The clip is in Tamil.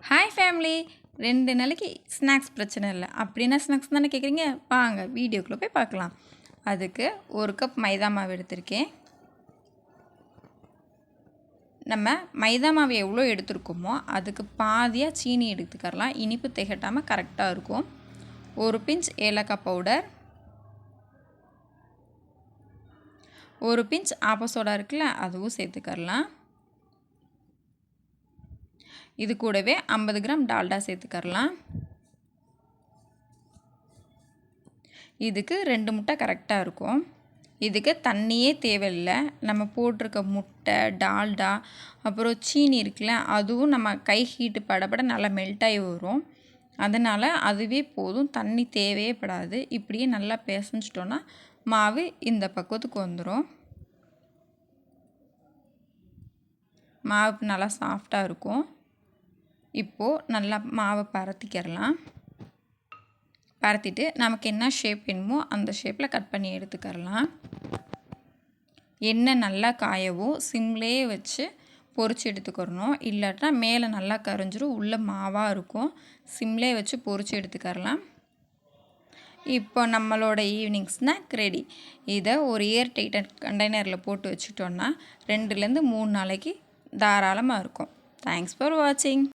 Hi family. 2 நாளைக்கு ஸ்நாக்ஸ் பிரச்சனை இல்லை. அப்படின்னா ஸ்நாக்ஸ் தானே கேட்குறீங்க? வாங்க வீடியோக்குள்ளே போய் பார்க்கலாம். அதுக்கு 1 கப் மைதா மாவு எடுத்திருக்கேன். நம்ம மைதா மாவு எவ்வளோ எடுத்துருக்கோமோ அதுக்கு பாதியாக சீனி எடுத்துக்கரலாம். இனிப்பு திகட்டாமல் கரெக்டாக இருக்கும். 1 பிஞ்ச் ஏலக்காய் பவுடர், 1 பிஞ்ச் ஆப்ப சோடா இருக்குல்ல, அதுவும் சேர்த்துக்கரலாம். இது கூடவே 50 கிராம் டால்டா சேர்த்துக்கரலாம். இதுக்கு 2 முட்டை கரெக்டாக இருக்கும். இதுக்கு தண்ணியே தேவையில்லை. நம்ம போட்டிருக்க முட்டை, டால்டா, அப்புறம் சீனி இருக்குல்ல, அதுவும் நம்ம கை ஹீட்டு படப்பட நல்லா மெல்ட் ஆகி வரும். அதனால் அதுவே போதும், தண்ணி தேவையே படாது. இப்படியே நல்லா பிசைஞ்சிட்டோன்னா மாவு இந்த பக்குவத்துக்கு வந்துடும். மாவு நல்லா சாஃப்டாக இருக்கும். இப்போது நல்லா மாவை பரத்திக்கிறலாம். பரத்திட்டு நமக்கு என்ன ஷேப் வேணுமோ அந்த ஷேப்பில் கட் பண்ணி எடுத்துக்கரலாம். எண்ணெய் நல்லா காயவும் சிம்லேயே வச்சு பொரிச்சு எடுத்துக்கிறணும். இல்லாட்டா மேலே நல்லா கரைஞ்சிரும், உள்ளே மாவாக இருக்கும். சிம்லேயே வச்சு பொரிச்சு எடுத்துக்கரலாம். இப்போ நம்மளோட ஈவினிங் ஸ்நாக் ரெடி. இதை ஒரு ஏர் டைட்டன் கண்டெய்னரில் போட்டு வச்சுட்டோன்னா 2லேருந்து 3 நாளைக்கு தாராளமாக இருக்கும். தேங்க்ஸ் ஃபார் வாட்சிங்.